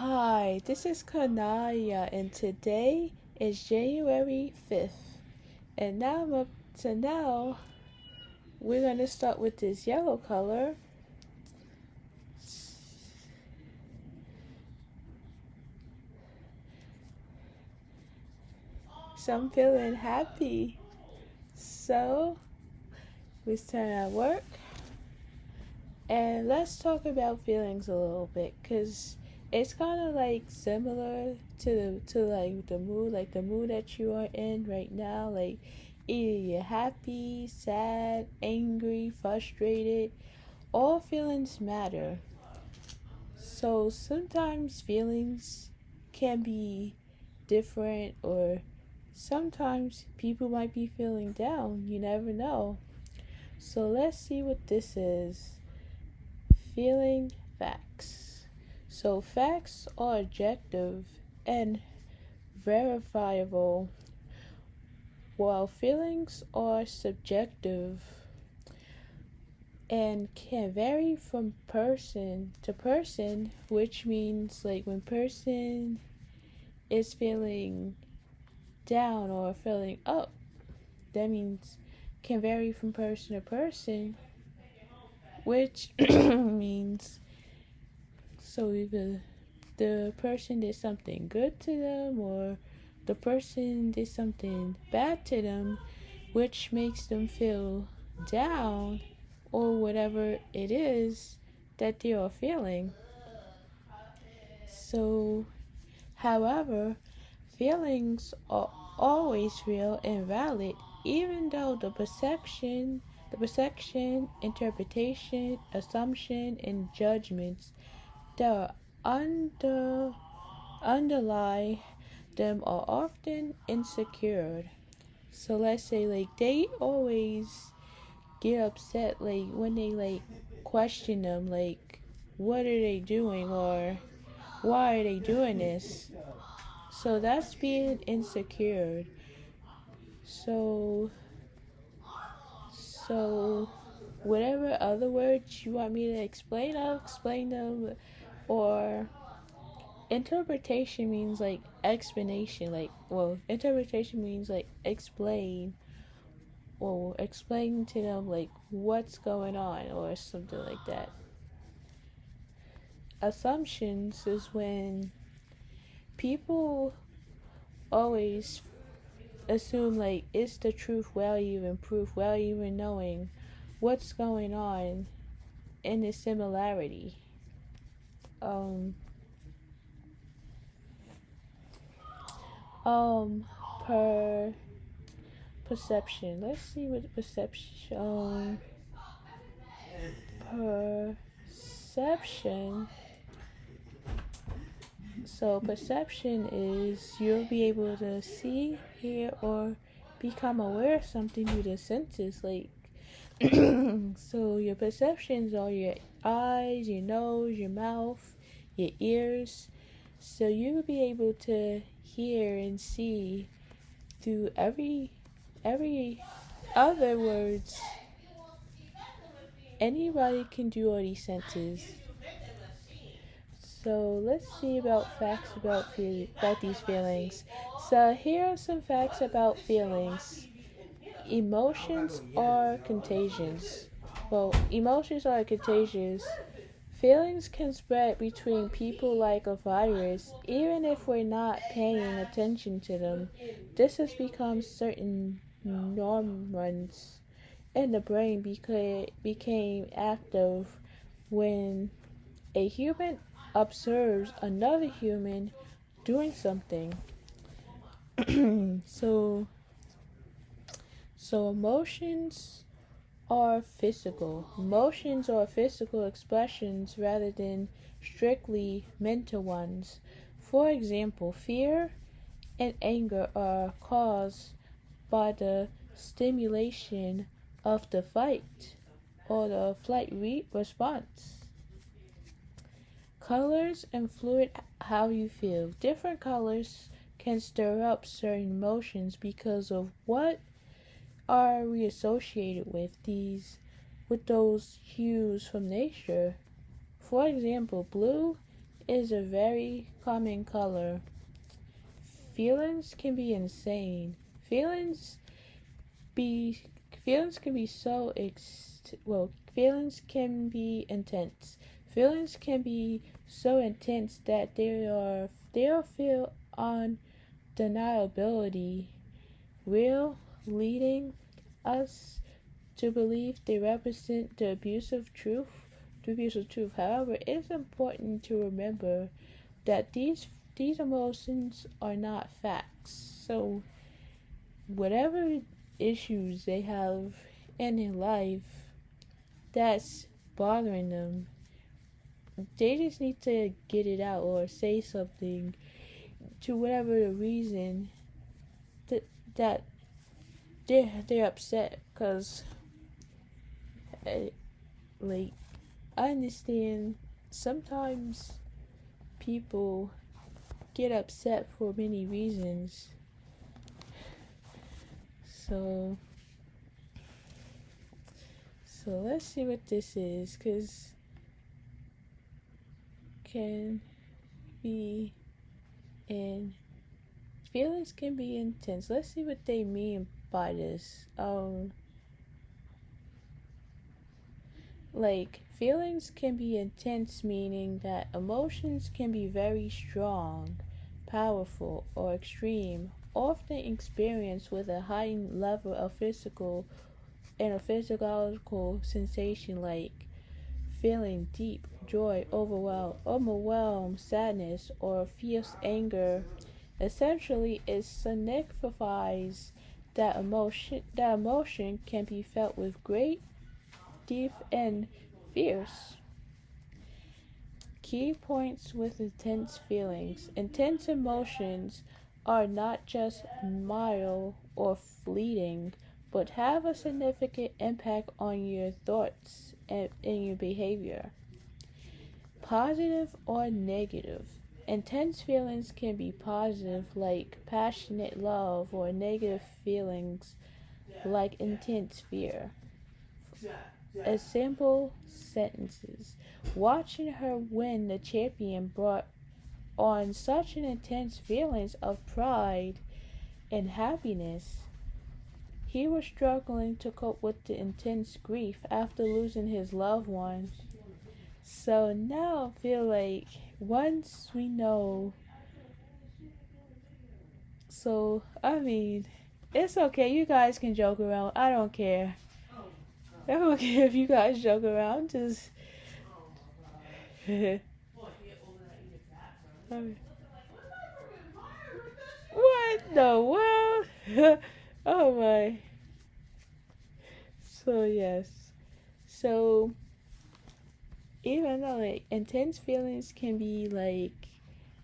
Hi, this is Kanaya, and today is January 5th. And now we're going to start with this yellow color. So I'm feeling happy. So we start at work, and let's talk about feelings a little bit, because it's kind of like similar to the mood that you are in right now. Like either you're happy, sad, angry, frustrated. All feelings matter. So sometimes feelings can be different, or sometimes people might be feeling down. You never know. So let's see what this is. Feeling facts. So facts are objective and verifiable, while feelings are subjective and can vary from person to person, which means like when person is feeling down or feeling up, that means can vary from person to person, which means so either the person did something good to them or the person did something bad to them, which makes them feel down, or whatever it is that they are feeling. So, however, feelings are always real and valid, even though the perception, interpretation, assumption, and judgments that underlie them are often insecure. So let's say like they always get upset like when they like question them, like what are they doing, or why are they doing this. So that's being insecure. So whatever other words you want me to explain, I'll explain them. Or interpretation means like explanation, interpretation means like explain to them like what's going on or something like that. Assumptions is when people always assume like it's the truth without even proof, without even knowing what's going on in the similarity. Um, per perception. Let's see what perception. So perception is you'll be able to see, hear, or become aware of something through the senses. Like so your perceptions are your eyes, your nose, your mouth, your ears. So you'll be able to hear and see through every other words. Anybody can do all these senses. So let's see about facts about these feelings. So here are some facts about feelings. Emotions are contagious. Emotions are contagious. Feelings can spread between people like a virus, even if we're not paying attention to them. This has become certain neurons in the brain became active when a human observes another human doing something. so emotions are physical. Emotions are physical expressions rather than strictly mental ones. For example, fear and anger are caused by the stimulation of the fight or the flight response. Colors influence how you feel. Different colors can stir up certain emotions because of what are we associated with those hues from nature. For example, blue is a very common color. Feelings can be insane. Be feelings can be feelings can be intense. Feelings can be so intense that they are feel undeniability real, leading us to believe they represent the abuse of truth. However, it is important to remember that these emotions are not facts. So whatever issues they have in their life that's bothering them, they just need to get it out or say something to whatever the reason that they're upset. Because like, I understand sometimes people get upset for many reasons. So let's see what this is, because can be in feelings can be intense. Let's see what they mean by this. Like, feelings can be intense, meaning that emotions can be very strong, powerful, or extreme, often experienced with a heightened level of physiological sensation, like feeling deep joy, overwhelm, sadness, or fierce anger. Essentially, it signifies that emotion can be felt with great, deep, and fierce. Key points with intense feelings. Intense emotions are not just mild or fleeting, but have a significant impact on your thoughts and your behavior. Positive or negative. Intense feelings can be positive, like passionate love, or negative feelings, like intense fear. A simple sentences. Watching her win the champion brought on such an intense feelings of pride and happiness. He was struggling to cope with the intense grief after losing his loved one. So now I feel like once we know, I mean, it's okay. You guys can joke around. I don't care. I don't care if you guys joke around. Just what the world? Oh my. So yes. So even though like intense feelings can be like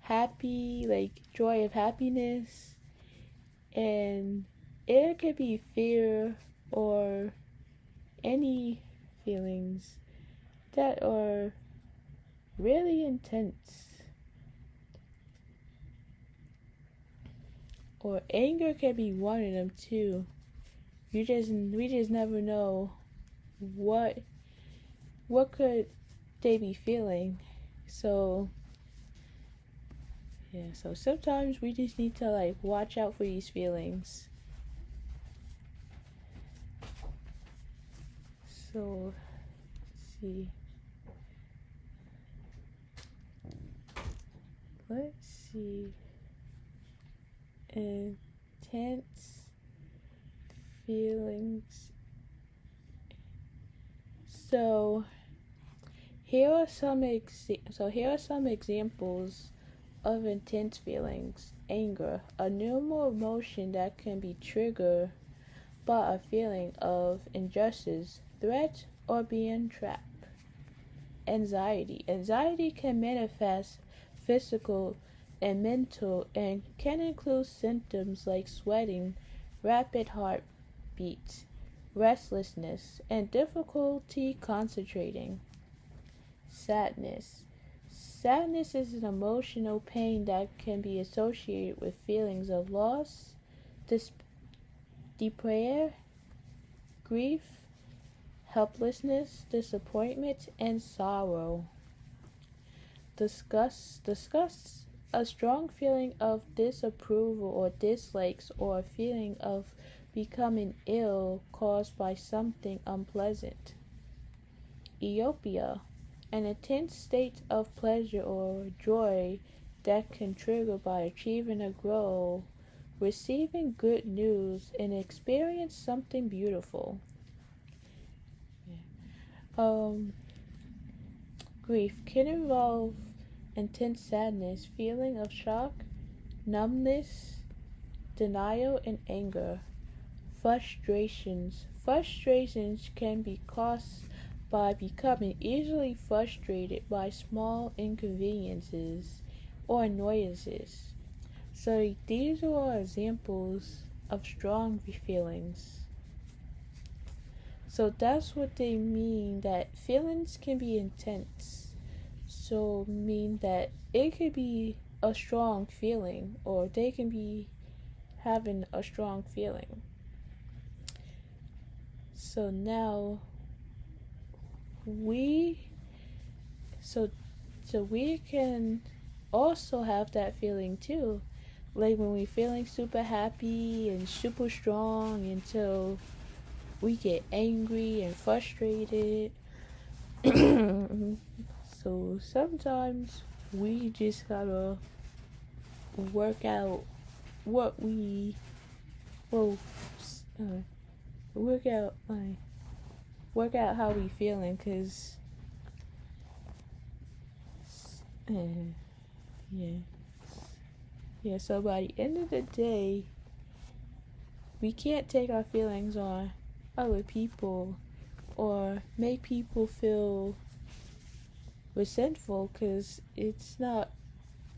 happy, like joy of happiness, and it could be fear or any feelings that are really intense. Or anger can be one of them too. We just never know what could they be feeling. So yeah, so sometimes we just need to like watch out for these feelings. So let's see. Let's see. Intense feelings. So here are some examples of intense feelings. Anger, a normal emotion that can be triggered by a feeling of injustice, threat, or being trapped. Anxiety. Anxiety can manifest physical and mental and can include symptoms like sweating, rapid heartbeats, restlessness, and difficulty concentrating. Sadness. Sadness is an emotional pain that can be associated with feelings of loss, despair, grief, helplessness, disappointment, and sorrow. discuss a strong feeling of disapproval or dislikes, or a feeling of becoming ill caused by something unpleasant. Ethiopia, an intense state of pleasure or joy that can trigger by achieving a goal, receiving good news, and experience something beautiful. Um, Grief can involve intense sadness, feeling of shock, numbness, denial, and anger. Frustrations can be caused by becoming easily frustrated by small inconveniences or annoyances. So these are examples of strong feelings. So that's what they mean, that feelings can be intense. So mean that it could be a strong feeling, or they can be having a strong feeling. So now we so so we can also have that feeling too. Like when we're feeling super happy and super strong until we get angry and frustrated. So sometimes we just gotta work out what we well uh, work out how we feeling, cause yeah yeah. So by the end of the day, we can't take our feelings on other people or make people feel resentful, because it's not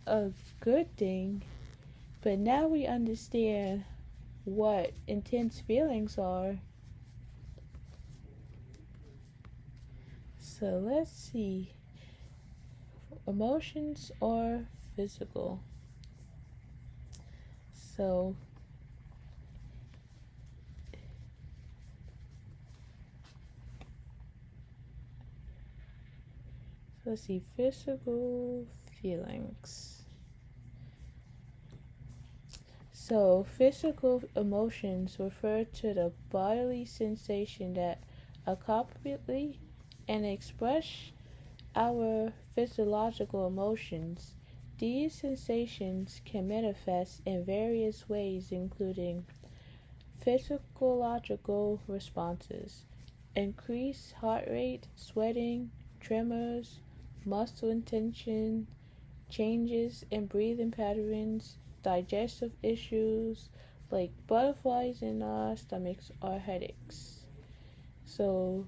a good thing. But now we understand what intense feelings are. So let's see. Emotions are physical. So let's see. Physical feelings. So physical emotions refer to the bodily sensation that accompany and express our physiological emotions. These sensations can manifest in various ways, including physiological responses: increased heart rate, sweating, tremors, muscle tension, changes in breathing patterns, digestive issues like butterflies in our stomachs, or headaches. So,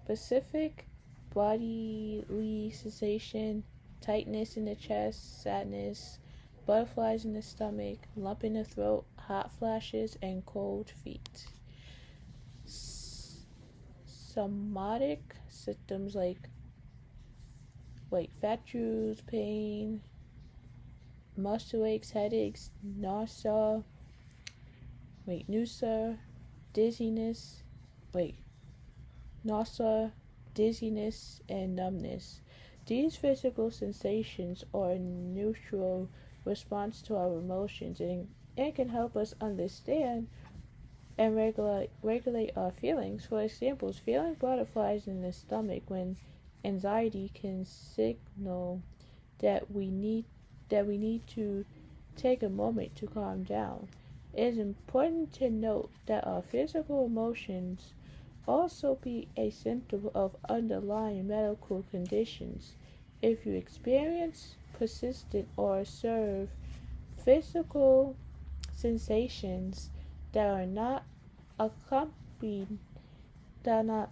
specific bodily sensation: tightness in the chest, sadness, butterflies in the stomach, lump in the throat, hot flashes, and cold feet. Somatic symptoms like fatigue, pain, muscle aches, headaches, nausea, dizziness, nausea, dizziness, and numbness. These physical sensations are a neutral response to our emotions, and can help us understand and regulate our feelings. For example, feeling butterflies in the stomach when anxiety can signal that we need to take a moment to calm down. It is important to note that our physical emotions also be a symptom of underlying medical conditions. If you experience persistent or observe physical sensations that are not accompanied that are not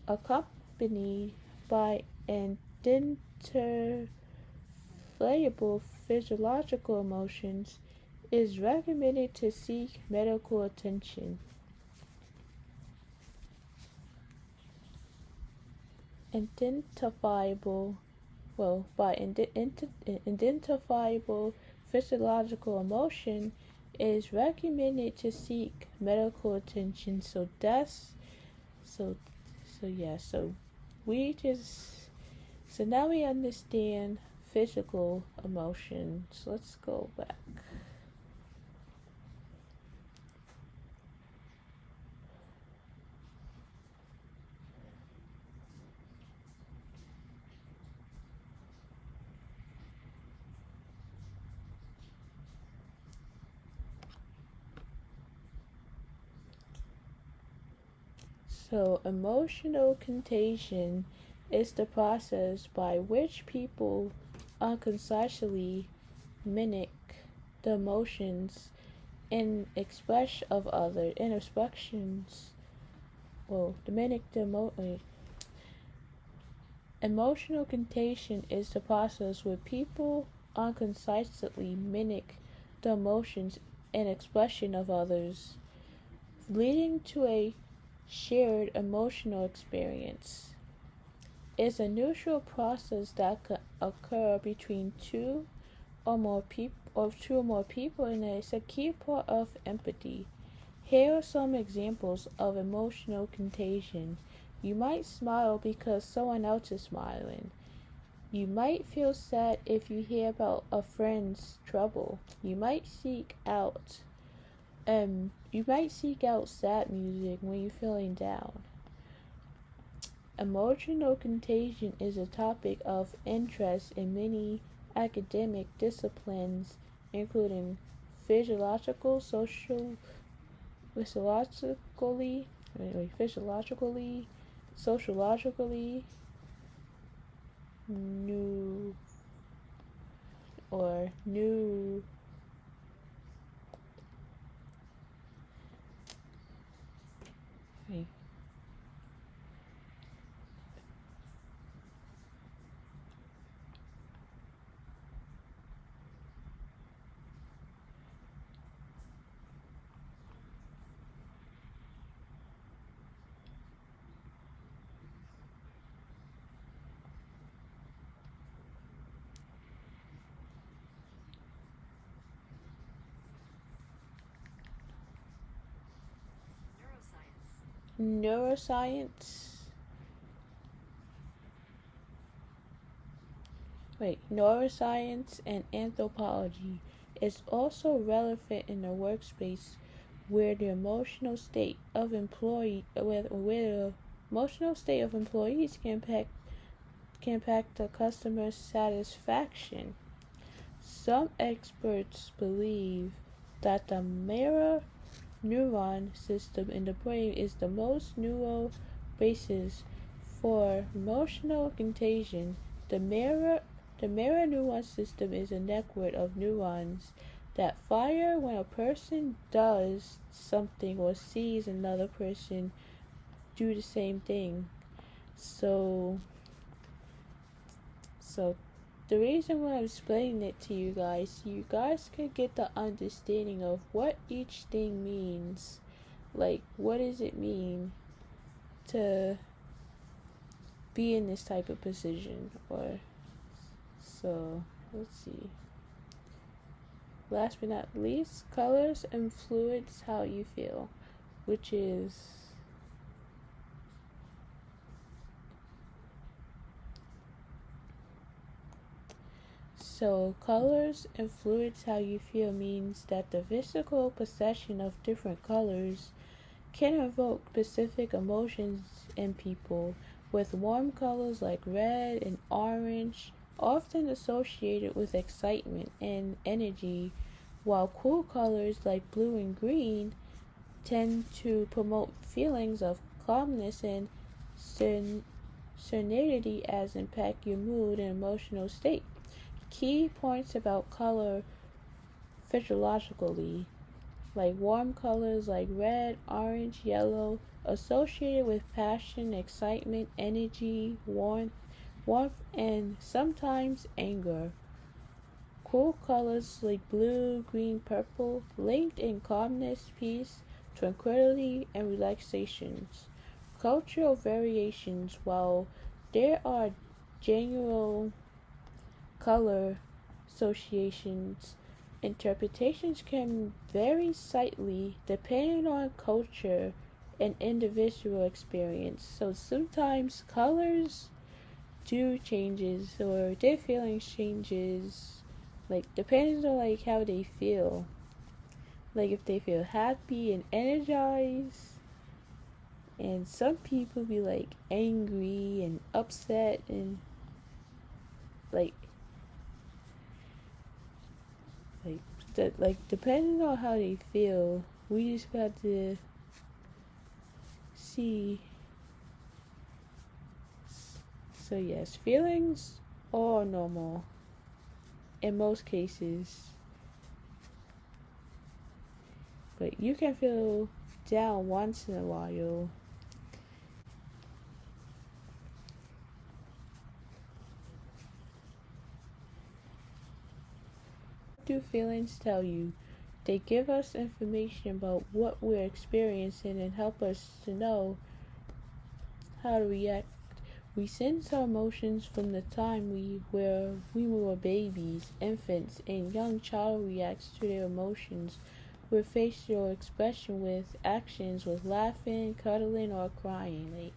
accompanied by identifiable physiological emotions, it is recommended to seek medical attention. Identifiable Identifiable physiological emotion, it is recommended to seek medical attention. So that's so so yeah. So we just So now we understand physical emotions. Let's go back. So, emotional contagion is the process by which people unconsciously mimic the emotions and expression of other in expressions. Well, the mimic the emotional contagion is the process where people unconsciously mimic the emotions and expression of others, leading to a shared emotional experience. Is a neutral process that could occur between two or more people, and it's a key part of empathy. Here are some examples of emotional contagion. You might smile because someone else is smiling. You might feel sad if you hear about a friend's trouble. You might seek out sad music when you're feeling down. Emotional contagion is a topic of interest in many academic disciplines, including physiological, physiologically, sociologically, new or new. Wait, neuroscience. Neuroscience and anthropology is also relevant in the workspace where the emotional state of employees can impact the customer's satisfaction. Some experts believe that the mirror neuron system in the brain is the most neural basis for emotional contagion. The mirror neuron system is a network of neurons that fire when a person does something or sees another person do the same thing. So, so the reason why I'm explaining it to you guys can get the understanding of what each thing means. Like, what does it mean to be in this type of position? So, let's see. Last but not least, colors influence how you feel, which is So, colors influence how you feel means that the physical possession of different colors can evoke specific emotions in people, with warm colors like red and orange often associated with excitement and energy, while cool colors like blue and green tend to promote feelings of calmness and serenity as impact your mood and emotional state. Key points about color physiologically, like warm colors like red, orange, yellow, associated with passion, excitement, energy, warmth, and sometimes anger. Cool colors like blue, green, purple, linked in calmness, peace, tranquility, and relaxations. Cultural variations, while there are general color associations, interpretations can vary slightly depending on culture and individual experience. So sometimes colors do changes or their feelings changes, like depending on like how they feel. Like if they feel happy and energized, and some people be like angry and upset and like like that, like depending on how they feel, we just got to see. So yes, feelings are normal in most cases, but you can feel down once in a while. What do feelings tell you? They give us information about what we're experiencing and help us to know how to react. We sense our emotions from the time we were babies, infants, and young child reacts to their emotions with facial expression, with actions, with laughing, cuddling, or crying. Like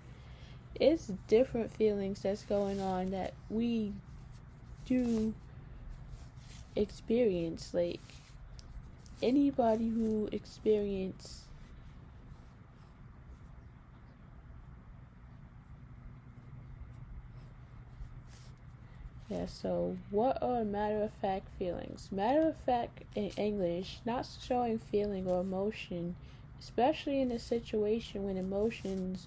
it's different feelings that's going on that we do experience. Like anybody who experience so what are matter of fact feelings? Matter of fact in English, not showing feeling or emotion, especially in a situation when emotions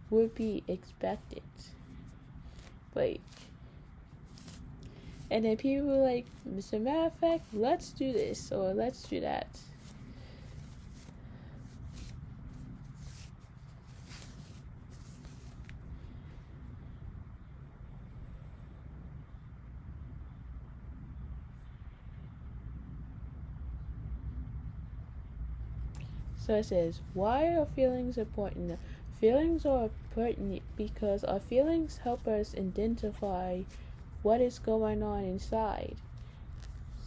would be expected. Like, and then people are like, as a matter of fact, let's do this or let's do that. So it says, why are feelings important? Feelings are important because our feelings help us identify what is going on inside.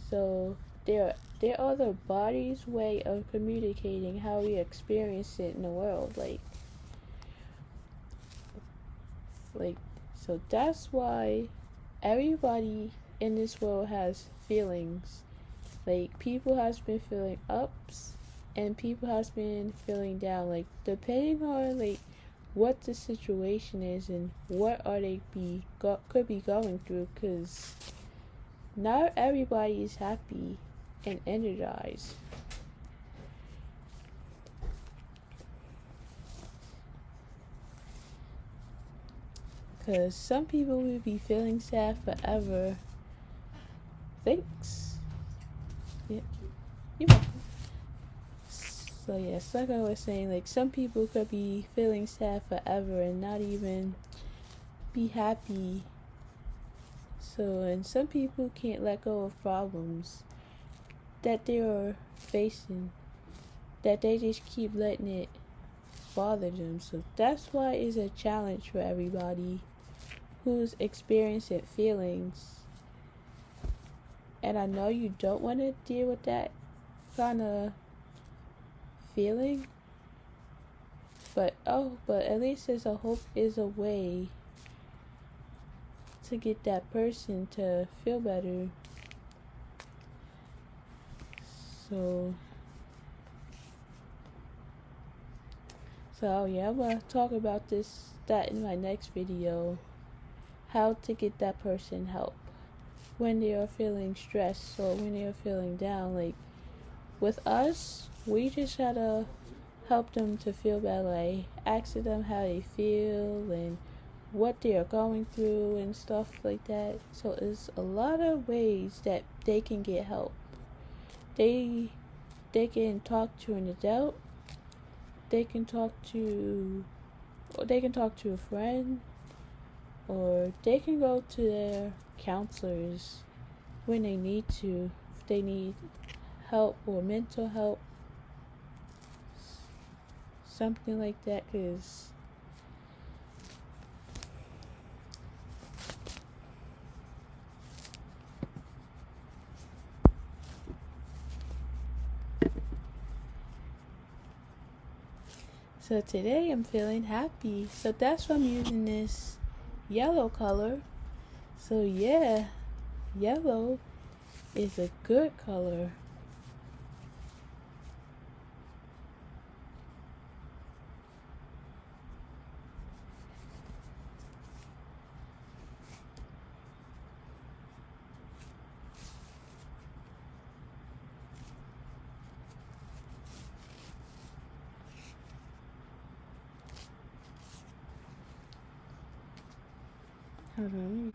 So there are the body's way of communicating how we experience it in the world. Like so that's why everybody in this world has feelings. Like people has been feeling ups and people has been feeling down, like depending on like what the situation is and what are they could be going through, because not everybody is happy and energized. Because some people will be feeling sad forever. Thanks. Yeah. You're welcome. So yes, like I was saying, like some people could be feeling sad forever and not even be happy. So, and some people can't let go of problems that they are facing, that they just keep letting it bother them. So that's why it's a challenge for everybody who's experiencing feelings. And I know you don't want to deal with that kind of feeling, but at least there's a hope, is a way to get that person to feel better. So yeah, I'm gonna talk about that in my next video, how to get that person help when they are feeling stressed or when they are feeling down. Like with us, we just gotta help them to feel better, like asking them how they feel and what they are going through and stuff like that. So it's a lot of ways that they can get help. They can talk to an adult. They can talk to a friend, or they can go to their counselors when they need to, if they need help or mental help, something like that. Because so today I'm feeling happy, so that's why I'm using this yellow color So yeah, yellow is a good color. Hold on.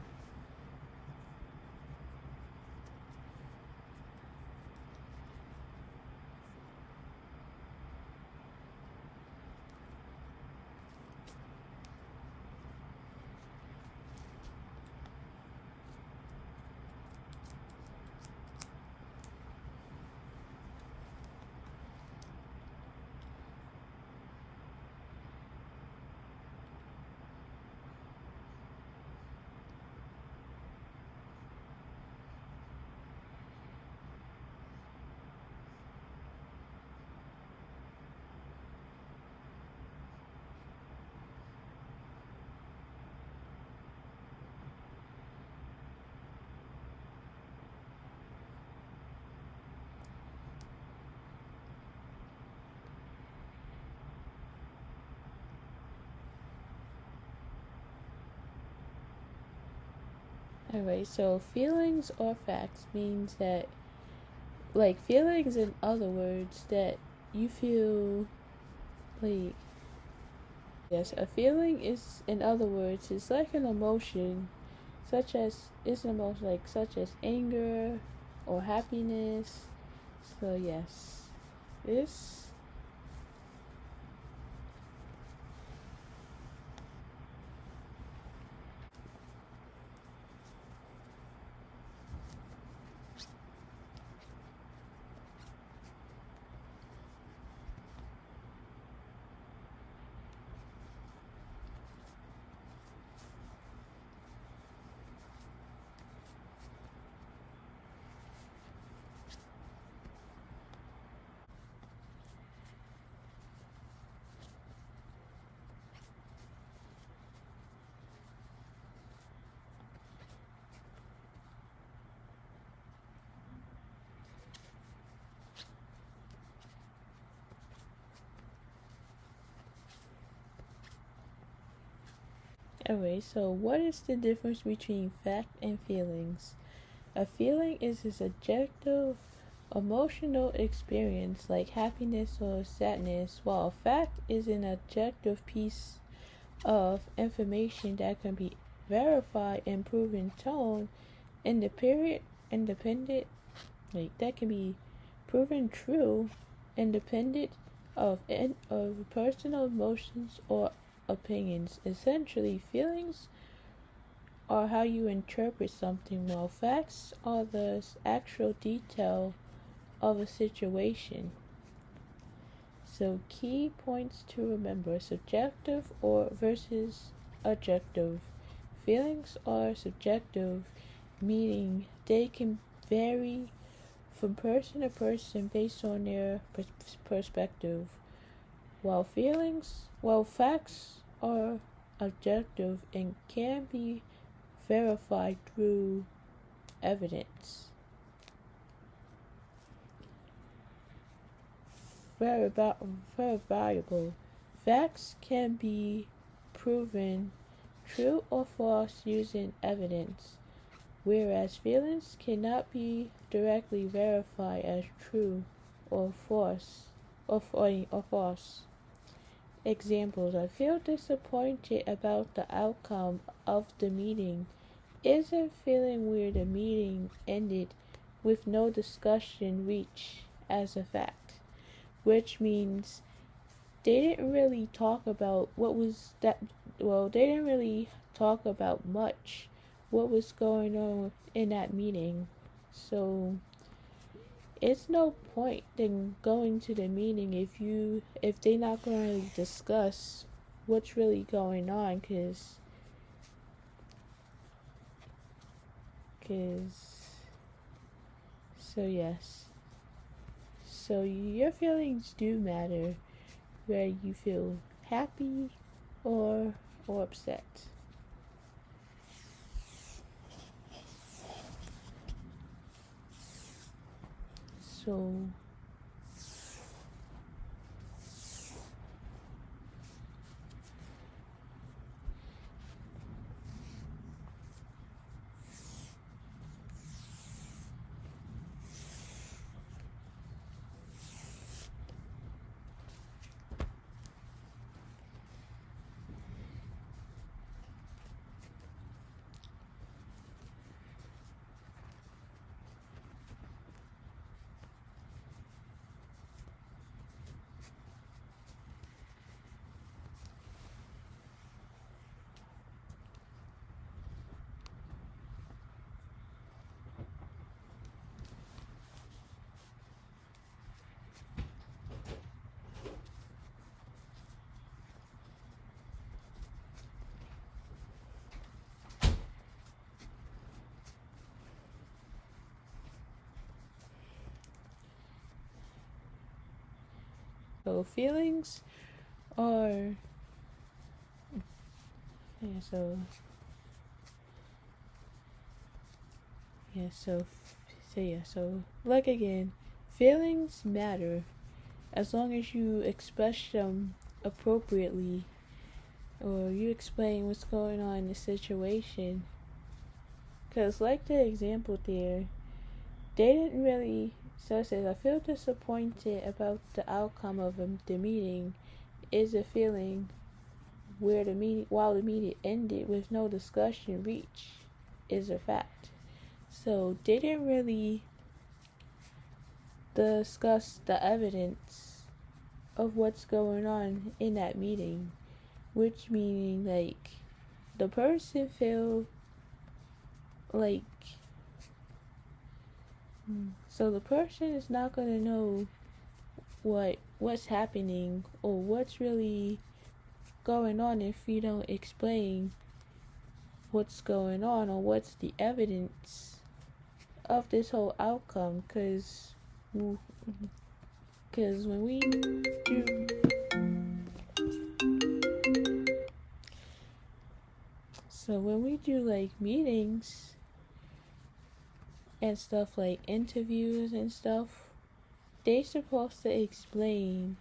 Alright, so feelings or facts means that, like, feelings in other words, that you feel like, yes, a feeling is, in other words, is like an emotion, such as, it's an emotion like, such as anger or happiness. So, yes, this. Alright, so what is the difference between fact and feelings? A feeling is a subjective, emotional experience like happiness or sadness, while a fact is an objective piece of information that can be verified and proven tone in the period independent, like that can be proven true independent of personal emotions or opinions. Essentially, feelings are how you interpret something, while facts are the actual detail of a situation. So, key points to remember: subjective or versus objective. Feelings are subjective, meaning they can vary from person to person based on their perspective, while facts are objective and can be verified through evidence. Verifiable facts can be proven true or false using evidence, whereas feelings cannot be directly verified as true or false. Examples: I feel disappointed about the outcome of the meeting isn't feeling where the meeting ended with no discussion reached as a fact, which means they didn't really talk about what was that. Well, they didn't really talk about much what was going on in that meeting. So it's no point in going to the meeting if they're not going to discuss what's really going on, cause so yes, so your feelings do matter, whether you feel happy or upset. So feelings are yeah, so yeah, so like again, feelings matter as long as you express them appropriately or you explain what's going on in the situation. Because, like the example there, they didn't really. So it says, I feel disappointed about the outcome of the meeting. Is a feeling where the meeting, while the meeting ended with no discussion reached, is a fact. So they didn't really discuss the evidence of what's going on in that meeting, which meaning like the person feel like so the person is not gonna know what's happening or what's really going on if you don't explain what's going on or what's the evidence of this whole outcome. Because when we do like meetings and stuff like interviews and stuff, they supposed to explain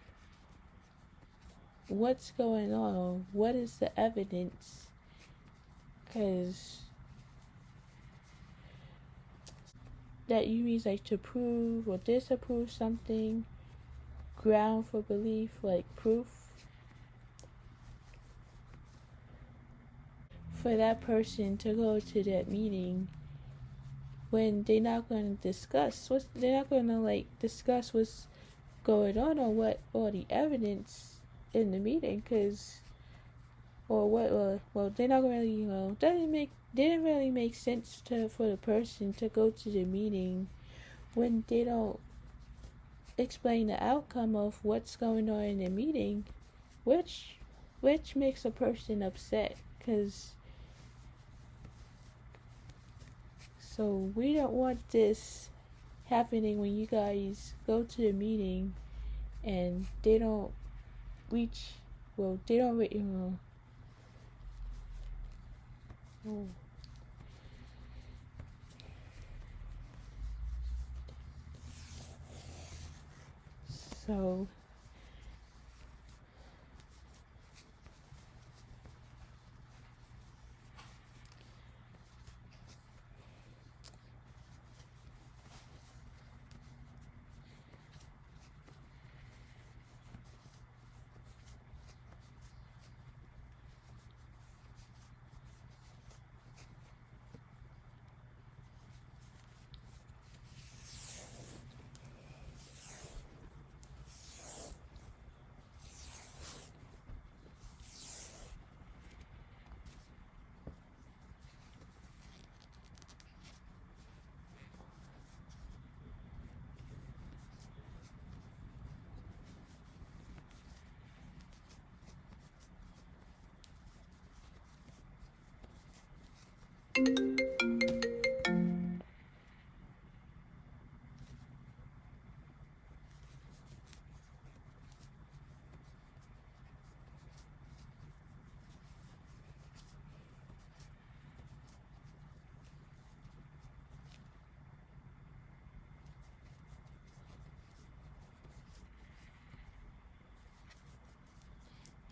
what's going on, what is the evidence, because that you mean like to prove or disapprove something, ground for belief, like proof for that person to go to that meeting when they're not going to discuss they're not going to like discuss what's going on or what or the evidence in the meeting, because or what well they're not really didn't really make sense for the person to go to the meeting when they don't explain the outcome of what's going on in the meeting, which makes a person upset. Because so we don't want this happening when you guys go to the meeting and they don't reach they don't so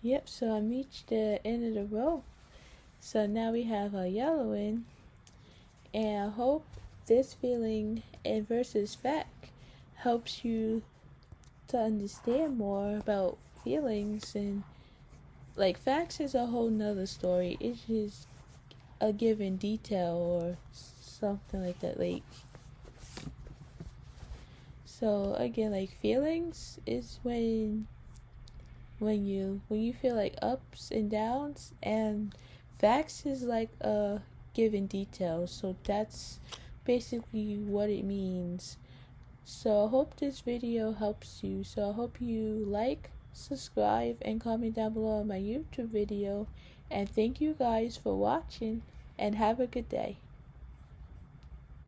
Yep, so I reached the end of the row. So now we have a yellow in. And I hope this feeling and versus fact helps you to understand more about feelings. And like facts is a whole nother story. It's just a given detail or something like that. Like, so again, like feelings is when you feel like ups and downs, and facts is like a given detail. So that's basically what it means. So I hope this video helps you. So I hope you like, subscribe, and comment down below on my YouTube video. And thank you guys for watching, and have a good day.